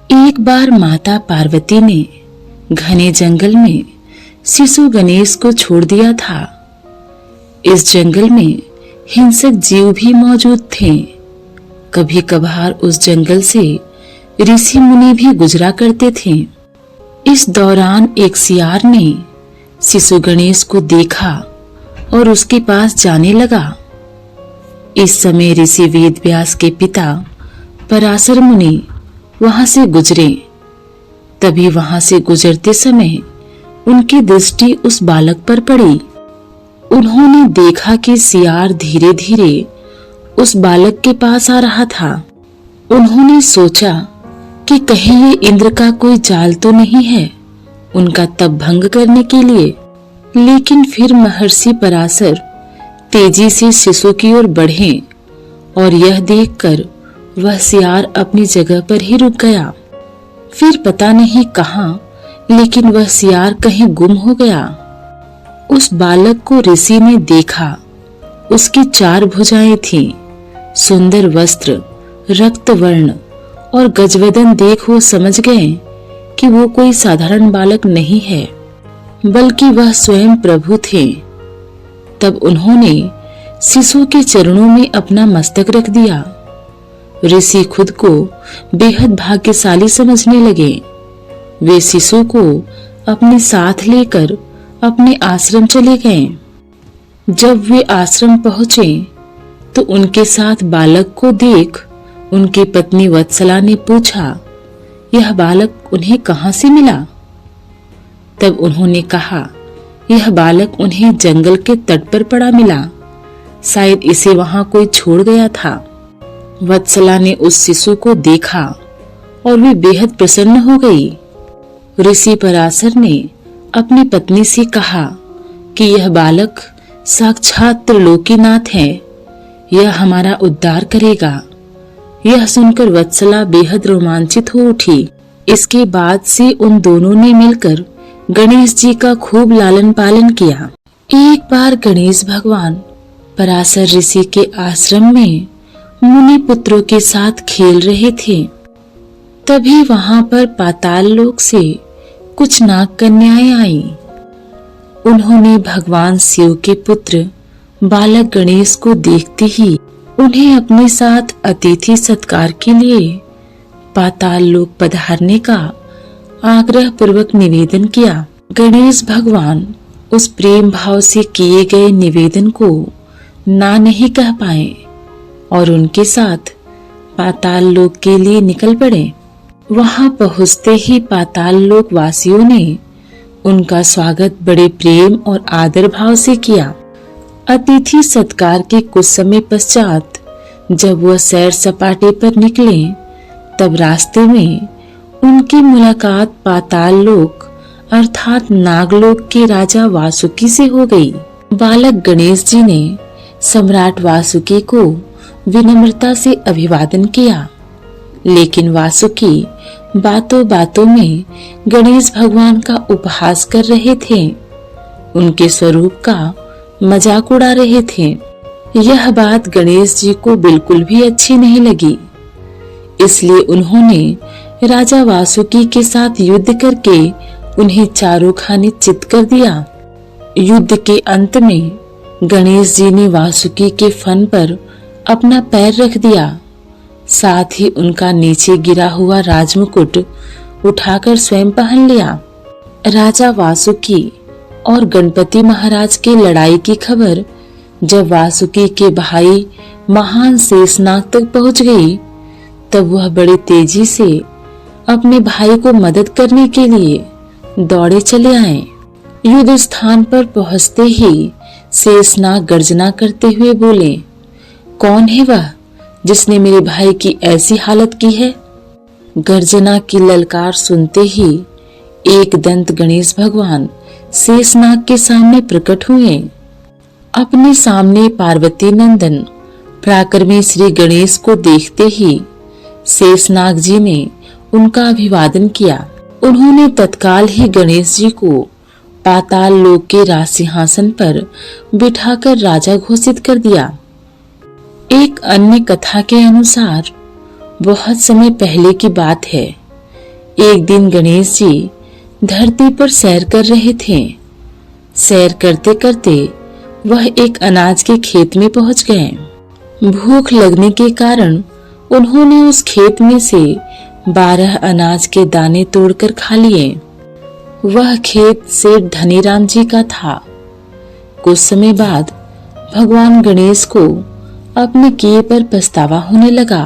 एक बार माता पार्वती ने घने जंगल में शिशु गणेश को छोड़ दिया था। इस जंगल में हिंसक जीव भी मौजूद थे। कभी कभार उस जंगल से ऋषि मुनि भी गुजरा करते थे। इस दौरान एक सियार ने शिशु गणेश को देखा और उसके पास जाने लगा। इस समय ऋषि वेद व्यास के पिता पराशर मुनि वहां से गुजरे। तभी वहां से गुजरते समय उनकी दृष्टि उस बालक पर पड़ी। उन्होंने देखा कि सियार धीरे धीरे उस बालक के पास आ रहा था। उन्होंने सोचा कि कहीं ये इंद्र का कोई जाल तो नहीं है उनका तप भंग करने के लिए। लेकिन फिर महर्षि पराशर तेजी से शिशु की ओर बढ़े और यह देखकर वह सियार अपनी जगह पर ही रुक गया। फिर पता नहीं कहां, लेकिन वह सियार कहीं गुम हो गया। उस बालक को ऋषि ने देखा। उसकी 4 भुजाएं थीं, सुंदर वस्त्र, रक्त वर्ण और गजवदन देख वो समझ गए कि वो कोई साधारण बालक नहीं है, बल्कि वह स्वयं प्रभु थे। तब उन्होंने शिशु के चरणों में अपना मस्तक रख दिया। ऋषि खुद को बेहद भाग्यशाली समझने लगे। वे शिशु को अपने साथ लेकर अपने आश्रम चले गए। जब वे आश्रम पहुंचे तो उनके साथ बालक को देख उनकी पत्नी वत्सला ने पूछा, यह बालक उन्हें कहां से मिला? तब उन्होंने कहा, यह बालक उन्हें जंगल के तट पर पड़ा मिला। शायद इसे वहां कोई छोड़ गया था। वत्सला ने उस शिशु को देखा और वे बेहद प्रसन्न हो गई। ऋषि पराशर ने अपनी पत्नी से कहा कि यह बालक साक्षात त्रिलोकीनाथ है, यह हमारा उद्धार करेगा। यह सुनकर वत्सला बेहद रोमांचित हो उठी। इसके बाद से उन दोनों ने मिलकर गणेश जी का खूब लालन पालन किया। एक बार गणेश भगवान पराशर ऋषि के आश्रम में मुनि पुत्रों के साथ खेल रहे थे। तभी वहां पर पाताल लोक से कुछ नाग कन्याएं आईं। उन्होंने भगवान शिव के पुत्र बालक गणेश को देखते ही उन्हें अपने साथ अतिथि सत्कार के लिए पाताल लोक पधारने का आग्रह पूर्वक निवेदन किया। गणेश भगवान उस प्रेम भाव से किए गए निवेदन को ना नहीं कह पाए और उनके साथ पाताल लोक के लिए निकल पड़े। वहां पहुंचते ही पाताल लोक वासियों ने उनका स्वागत बड़े प्रेम और आदर भाव से किया। अतिथि सत्कार के कुछ समय पश्चात जब वह सैर सपाटे पर निकले, तब रास्ते में उनकी मुलाकात पाताल लोक अर्थात नागलोक के राजा वासुकी से हो गई। बालक गणेश जी ने सम्राट वासुकी को विनम्रता से अभिवादन किया, लेकिन वासुकी बातों बातों में गणेश भगवान का उपहास कर रहे थे, उनके स्वरूप का मजाक उड़ा रहे थे। यह बात गणेश जी को बिल्कुल भी अच्छी नहीं लगी। इसलिए उन्होंने राजा वासुकी के साथ युद्ध करके उन्हें चारों खाने चित कर दिया। युद्ध के अंत में गणेश जी ने वासुकी के फन पर अपना पैर रख दिया। साथ ही उनका नीचे गिरा हुआ राजमुकुट उठाकर स्वयं पहन लिया। राजा वासुकी और गणपति महाराज के लड़ाई की खबर जब वासुकी के भाई महान शेषनाग तक पहुंच गई, तब वह बड़ी तेजी से अपने भाई को मदद करने के लिए दौड़े चले आए। युद्ध स्थान पर पहुंचते ही शेषनाग गर्जना करते हुए बोले, कौन है वह जिसने मेरे भाई की ऐसी हालत की है? गर्जना की ललकार सुनते ही एक दंत गणेश भगवान शेषनाग के सामने प्रकट हुए। अपने सामने पार्वती नंदन पराक्रमी श्री गणेश को देखते ही शेषनाग जी ने उनका अभिवादन किया। उन्होंने तत्काल ही गणेश जी को पाताल लोक के राजसिंहासन पर बिठाकर राजा घोषित कर दिया। एक अन्य कथा के अनुसार बहुत समय पहले की बात है, एक दिन गणेश जी धरती पर सैर कर रहे थे। सैर करते करते वह एक अनाज के खेत में पहुंच गए। भूख लगने के कारण उन्होंने उस खेत में से 12 अनाज के दाने तोड़कर खा लिए। वह खेत सेठ धनीराम जी का था। कुछ समय बाद भगवान गणेश को अपने किए पर पछतावा होने लगा,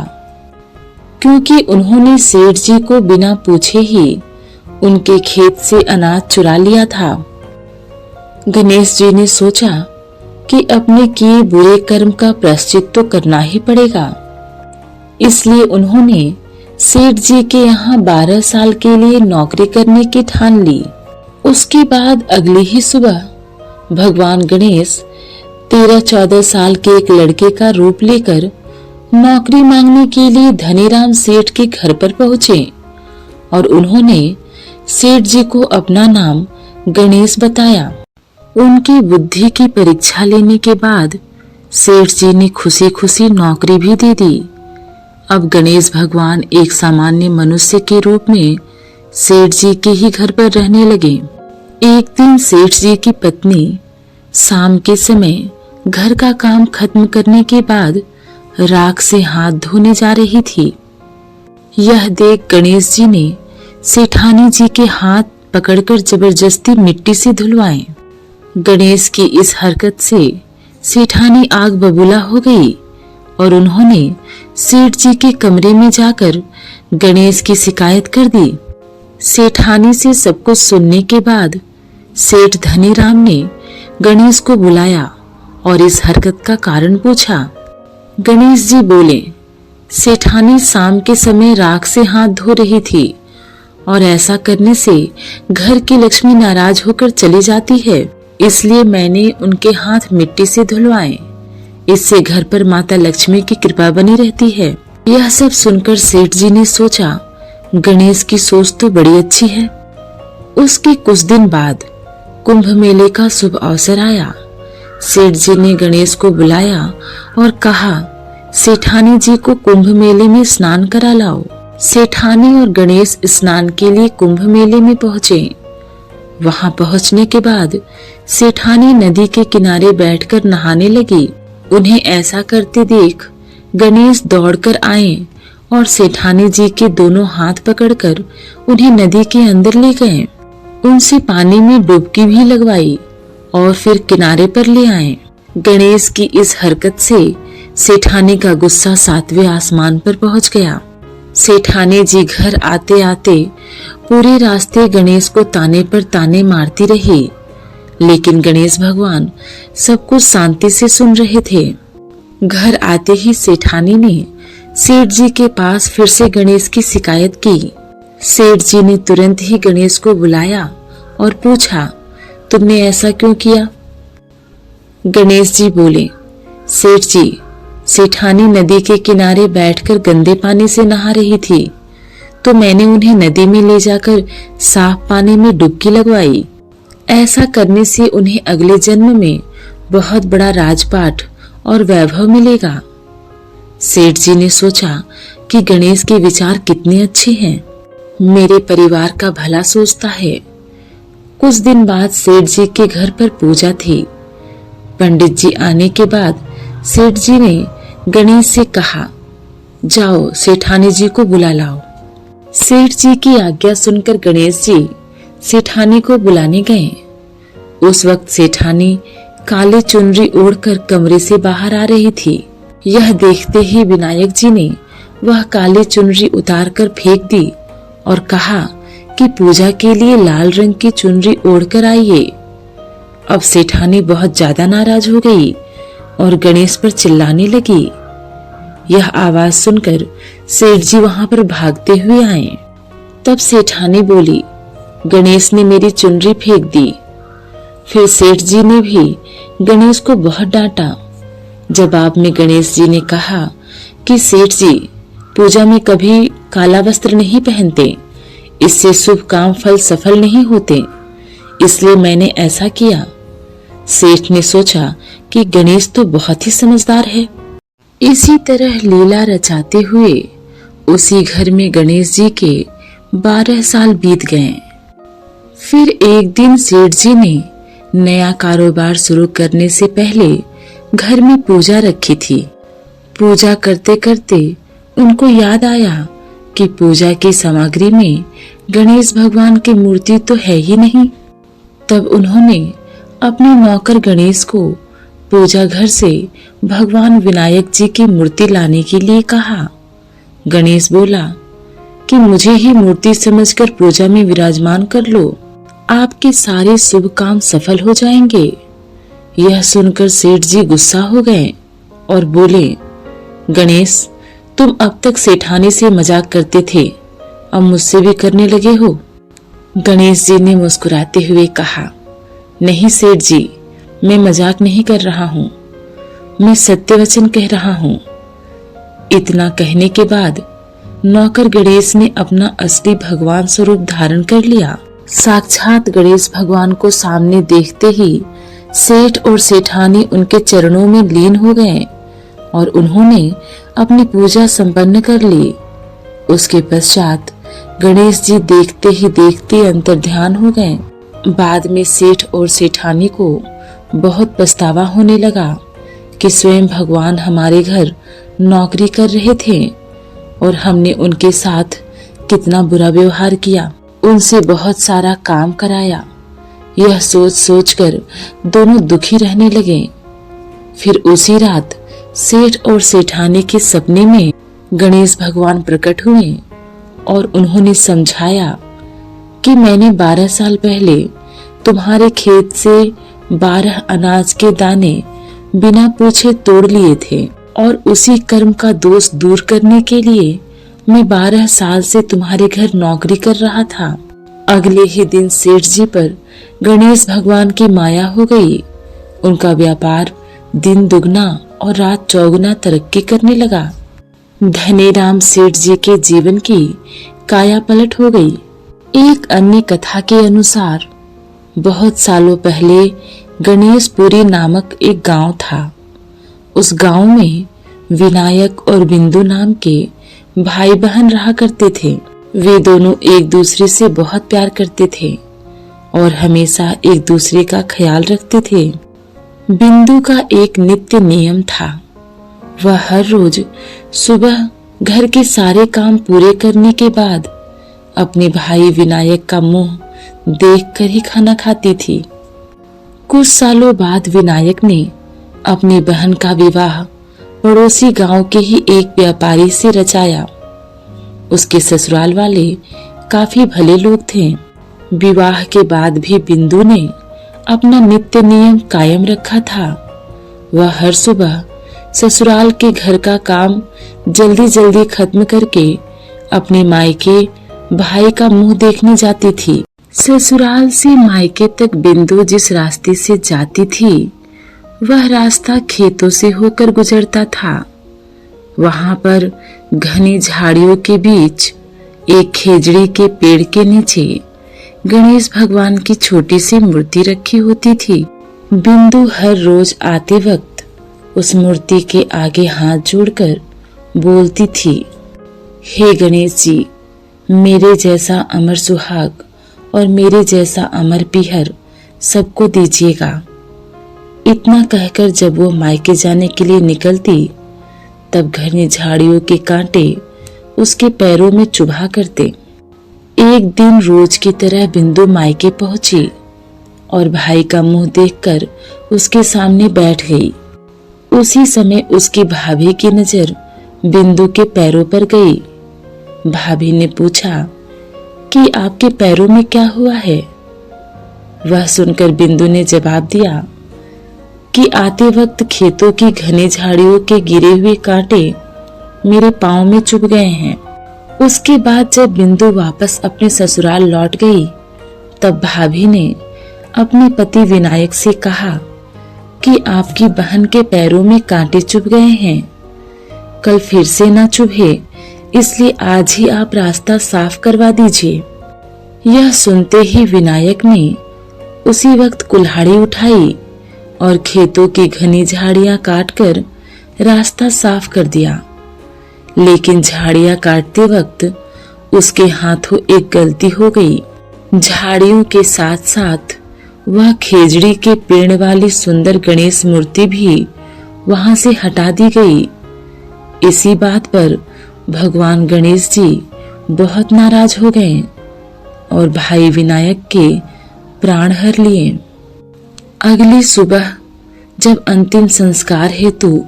क्योंकि उन्होंने सेठ जी को बिना पूछे ही उनके खेत से अनाज चुरा लिया था। गणेश जी ने सोचा कि अपने किए बुरे कर्म का प्रायश्चित तो करना ही पड़ेगा। इसलिए उन्होंने सेठ जी के यहाँ 12 साल के लिए नौकरी करने की ठान ली। उसके बाद अगली ही सुबह भगवान गणेश 13-14 साल के एक लड़के का रूप लेकर नौकरी मांगने के लिए धनीराम सेठ के घर पर पहुंचे और उन्होंने सेठ जी को अपना नाम गणेश बताया। उनकी बुद्धि की परीक्षा लेने के बाद सेठ जी ने खुशी खुशी नौकरी भी दे दी। अब गणेश भगवान एक सामान्य मनुष्य के रूप में सेठ जी के ही घर पर रहने लगे। एक दिन सेठ जी की पत्नी शाम के समय घर का काम खत्म करने के बाद राख से हाथ धोने जा रही थी। यह देख गणेश जी ने सेठानी जी के हाथ पकड़कर जबरदस्ती मिट्टी से धुलवाए। गणेश की इस हरकत से सेठानी आग बबूला हो गई और उन्होंने सेठ जी के कमरे में जाकर गणेश की शिकायत कर दी। सेठानी से सब कुछ सुनने के बाद सेठ धनीराम ने गणेश को बुलाया और इस हरकत का कारण पूछा। गणेश जी बोले, सेठानी शाम के समय राख से हाथ धो रही थी और ऐसा करने से घर की लक्ष्मी नाराज होकर चली जाती है, इसलिए मैंने उनके हाथ मिट्टी से धुलवाए। इससे घर पर माता लक्ष्मी की कृपा बनी रहती है। यह सब सुनकर सेठ जी ने सोचा, गणेश की सोच तो बड़ी अच्छी है। उसके कुछ दिन बाद कुंभ मेले का शुभ अवसर आया। सेठ जी ने गणेश को बुलाया और कहा, सेठानी जी को कुंभ मेले में स्नान करा लाओ। सेठानी और गणेश स्नान के लिए कुंभ मेले में पहुंचे। वहां पहुंचने के बाद सेठानी नदी के किनारे बैठकर नहाने लगी। उन्हें ऐसा करते देख गणेश दौड़कर आए और सेठानी जी के दोनों हाथ पकड़कर उन्हें नदी के अंदर ले गए। उनसे पानी में डुबकी भी लगवाई और फिर किनारे पर ले आए। गणेश की इस हरकत से सेठानी का गुस्सा 7वें आसमान पर पहुंच गया। सेठानी जी घर आते आते पूरे रास्ते गणेश को ताने पर ताने मारती रही, लेकिन गणेश भगवान सब कुछ शांति से सुन रहे थे। घर आते ही सेठानी ने सेठ जी के पास फिर से गणेश की शिकायत की। सेठ जी ने तुरंत ही गणेश को बुलाया और पूछा, तुमने ऐसा क्यों किया? गणेश जी बोले, सेठ जी, सेठानी नदी के किनारे बैठकर गंदे पानी से नहा रही थी, तो मैंने उन्हें नदी में ले जाकर साफ पानी में डुबकी लगवाई। ऐसा करने से उन्हें अगले जन्म में बहुत बड़ा राजपाट और वैभव मिलेगा। सेठ जी ने सोचा कि गणेश के विचार कितने अच्छे हैं, मेरे परिवार का भला सोचता है। कुछ दिन बाद सेठ जी के घर पर पूजा थी। पंडित जी आने के बाद सेठ जी ने गणेश से कहा, जाओ सेठानी जी को बुला लाओ। सेठ जी की आज्ञा सुनकर गणेश जी सेठानी को बुलाने गए। उस वक्त सेठानी काली चुनरी ओढ़कर कमरे से बाहर आ रही थी। यह देखते ही विनायक जी ने वह काली चुनरी उतारकर फेंक दी और कहा कि पूजा के लिए लाल रंग की चुनरी ओढ़कर आइए। अब सेठानी बहुत ज्यादा नाराज हो गई और गणेश पर चिल्लाने लगी। यह आवाज सुनकर सेठ जी वहां पर भागते हुए आए। तब सेठानी बोली, गणेश ने मेरी चुनरी फेंक दी। फिर सेठ जी ने भी गणेश को बहुत डांटा। जवाब में गणेश जी ने कहा कि सेठ जी पूजा में कभी काला वस्त्र नहीं पहनते, इससे शुभ काम फल सफल नहीं होते, इसलिए मैंने ऐसा किया। सेठ ने सोचा कि गणेश तो बहुत ही समझदार है। इसी तरह लीला रचाते हुए उसी घर में गणेश जी के 12 साल बीत गए। फिर एक दिन सेठ जी ने नया कारोबार शुरू करने से पहले घर में पूजा रखी थी। पूजा करते करते उनको याद आया कि पूजा की सामग्री में गणेश भगवान की मूर्ति तो है ही नहीं। तब उन्होंने अपने नौकर गणेश को पूजा घर से भगवान विनायक जी की मूर्ति लाने के लिए कहा। गणेश बोला कि मुझे ही मूर्ति समझकर पूजा में विराजमान कर लो, आपके सारे शुभ काम सफल हो जाएंगे। यह सुनकर सेठ जी गुस्सा हो गए और बोले, गणेश, तुम अब तक सेठानी से मजाक करते थे, अब मुझसे भी करने लगे हो। गणेश जी ने मुस्कुराते हुए कहा, नहीं सेठ जी, मैं मजाक नहीं कर रहा हूँ, मैं सत्य वचन कह रहा हूँ। इतना कहने के बाद नौकर गणेश ने अपना असली भगवान स्वरूप धारण कर लिया। साक्षात गणेश भगवान को सामने देखते ही सेठ और सेठानी उनके चरणों में लीन हो गए और उन्होंने अपनी पूजा संपन्न कर ली। उसके पश्चात गणेश जी देखते ही देखते अंतर्ध्यान हो गए। बाद में सेठ और सेठानी को बहुत पछतावा होने लगा कि स्वयं भगवान हमारे घर नौकरी कर रहे थे और हमने उनके साथ कितना बुरा व्यवहार किया, उनसे बहुत सारा काम कराया। यह सोच सोचकर दोनों दुखी रहने लगे। फिर उसी रात सेठ और सेठानी के सपने में गणेश भगवान प्रकट हुए और उन्होंने समझाया कि मैंने 12 साल पहले तुम्हारे खेत से 12 अनाज के दाने बिना पूछे तोड़ लिए थे और उसी कर्म का दोष दूर करने के लिए मैं 12 साल से तुम्हारे घर नौकरी कर रहा था। अगले ही दिन सेठ जी पर गणेश भगवान की माया हो गई। उनका व्यापार दिन दुगना और रात चौगुना तरक्की करने लगा। धनीराम सेठ जी के जीवन की काया पलट हो गई। एक अन्य कथा के अनुसार बहुत सालों पहले गणेशपुरी नामक एक गांव था। उस गांव में विनायक और बिंदु नाम के भाई बहन रहा करते थे। वे दोनों एक दूसरे से बहुत प्यार करते थे और हमेशा एक दूसरे का ख्याल रखते थे। बिंदु का एक नित्य नियम था, वह हर रोज सुबह घर के सारे काम पूरे करने के बाद अपने भाई विनायक का मुंह देखकर ही खाना खाती थी। कुछ सालों बाद विनायक ने अपनी बहन का विवाह पड़ोसी गांव के ही एक व्यापारी से रचाया। उसके ससुराल वाले काफी भले लोग थे। विवाह के बाद भी बिंदु ने अपना नित्य नियम कायम रखा था। वह हर सुबह ससुराल के घर का काम जल्दी जल्दी खत्म करके अपने मायके भाई का मुंह देखने जाती थी। ससुराल से मायके तक बिंदु जिस रास्ते से जाती थी वह रास्ता खेतों से होकर गुजरता था। वहां पर घनी झाड़ियों के बीच एक खेजड़ी के पेड़ के नीचे गणेश भगवान की छोटी सी मूर्ति रखी होती थी। बिंदु हर रोज आते वक्त उस मूर्ति के आगे हाथ जोड़कर बोलती थी, हे गणेश जी, मेरे जैसा अमर सुहाग और मेरे जैसा अमर पीहर सबको दीजिएगा। इतना कहकर जब वो मायके जाने के लिए निकलती तब घनी झाड़ियों के कांटे उसके पैरों में चुभा करते। एक दिन रोज की तरह बिंदु मायके पहुंची और भाई का मुंह देखकर उसके सामने बैठ गई। उसी समय उसकी भाभी की नजर बिंदु के पैरों पर गई। भाभी ने पूछा कि आपके पैरों में क्या हुआ है। वह सुनकर बिंदु ने जवाब दिया कि आते वक्त खेतों की घनी झाड़ियों के गिरे हुए कांटे मेरे पांव में चुभ गए हैं। उसके बाद जब बिंदु वापस अपने ससुराल लौट गई तब भाभी ने अपने पति विनायक से कहा कि आपकी बहन के पैरों में कांटे चुभ गए हैं, कल फिर से ना चुभे, इसलिए आज ही आप रास्ता साफ करवा दीजिए। यह सुनते ही विनायक ने उसी वक्त कुल्हाड़ी उठाई और खेतों की घनी झाड़ियां काटकर रास्ता साफ कर दिया। लेकिन झाड़ियां काटते वक्त उसके हाथों एक गलती हो गई। झाड़ियों के साथ साथ वह खेजड़ी के पेड़ वाली सुंदर गणेश मूर्ति भी वहां से हटा दी गई। इसी बात पर भगवान गणेश जी बहुत नाराज हो गए और भाई विनायक के प्राण हर लिए। अगली सुबह जब अंतिम संस्कार हेतु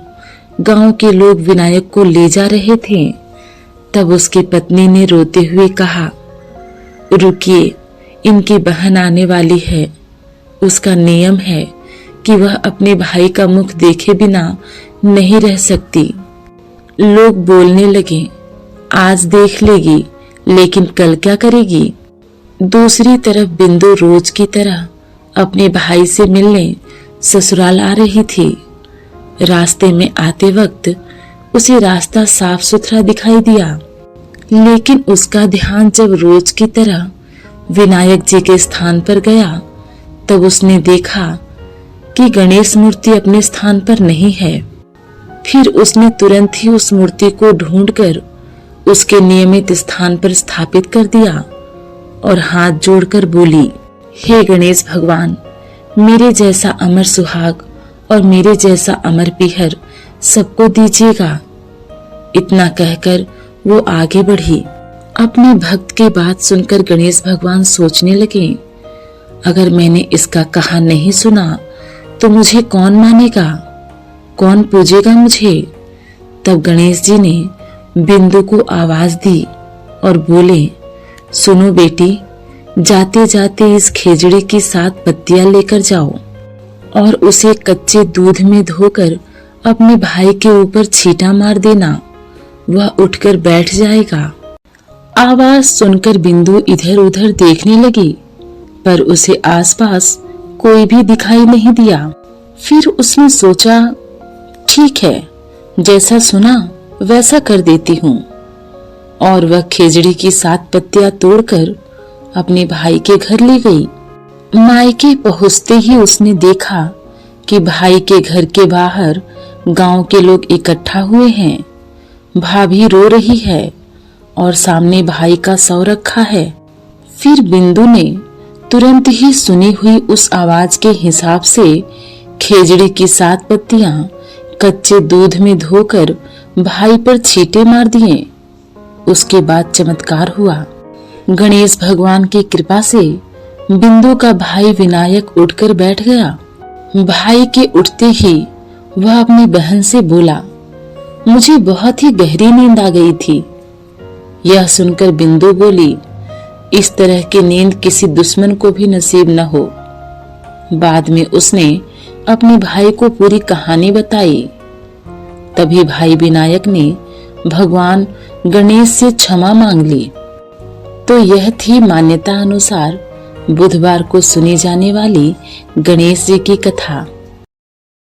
गांव के लोग विनायक को ले जा रहे थे, तब उसकी पत्नी ने रोते हुए कहा, रुकिए, इनकी बहन आने वाली है। उसका नियम है कि वह अपने भाई का मुख देखे बिना नहीं रह सकती। लोग बोलने लगे, आज देख लेगी, लेकिन कल क्या करेगी। दूसरी तरफ बिंदु रोज की तरह अपने भाई से मिलने ससुराल आ रही थी। रास्ते में आते वक्त उसे रास्ता साफ सुथरा दिखाई दिया, लेकिन उसका ध्यान जब रोज की तरह विनायक जी के स्थान पर गया, तब उसने देखा कि गणेश मूर्ति अपने स्थान पर नहीं है। फिर उसने तुरंत ही उस मूर्ति को ढूंढकर उसके नियमित स्थान पर स्थापित कर दिया और हाथ जोड़कर बोली, हे गणेश भगवान, मेरे जैसा अमर सुहाग और मेरे जैसा अमर पीहर सबको दीजिएगा। इतना कहकर वो आगे बढ़ी। अपने भक्त की बात सुनकर गणेश भगवान सोचने लगे, अगर मैंने इसका कहा नहीं सुना तो मुझे कौन मानेगा, कौन पूजेगा मुझे। तब गणेश जी ने बिंदु को आवाज दी और बोले, सुनो बेटी, जाते जाते इस खेजड़ी की 7 पत्तियां लेकर जाओ और उसे कच्चे दूध में धोकर अपने भाई के ऊपर छींटा मार देना, वह उठकर बैठ जाएगा। आवाज सुनकर बिंदु इधर उधर देखने लगी, पर उसे आसपास कोई भी दिखाई नहीं दिया। फिर उसने सोचा, ठीक है, जैसा सुना वैसा कर देती हूँ। और वह खेजड़ी की 7 पत्तियां तोड़कर अपने भाई के घर ले गई। मायके पहुंचते ही उसने देखा कि भाई के घर के बाहर गांव के लोग इकट्ठा हुए हैं। भाभी रो रही है और सामने भाई का शव रखा है। फिर बिंदु ने तुरंत ही सुनी हुई उस आवाज के हिसाब से खेजड़ी की 7 पत्तियां कच्चे दूध में धोकर भाई पर छींटे मार दिए। उसके बाद चमत्कार हुआ। गणेश भगवान की कृपा से बिंदु का भाई विनायक उठकर बैठ गया। भाई के उठते ही वह अपनी बहन से बोला, मुझे बहुत ही गहरी नींद आ गई थी। यह सुनकर बिंदु बोली, इस तरह की नींद किसी दुश्मन को भी नसीब न हो। बाद में उसने अपने भाई को पूरी कहानी बताई। तभी भाई विनायक ने भगवान गणेश से क्षमा मांग ली। तो यह थी मान्यता अनुसार बुधवार को सुनी जाने वाली गणेश जी की कथा।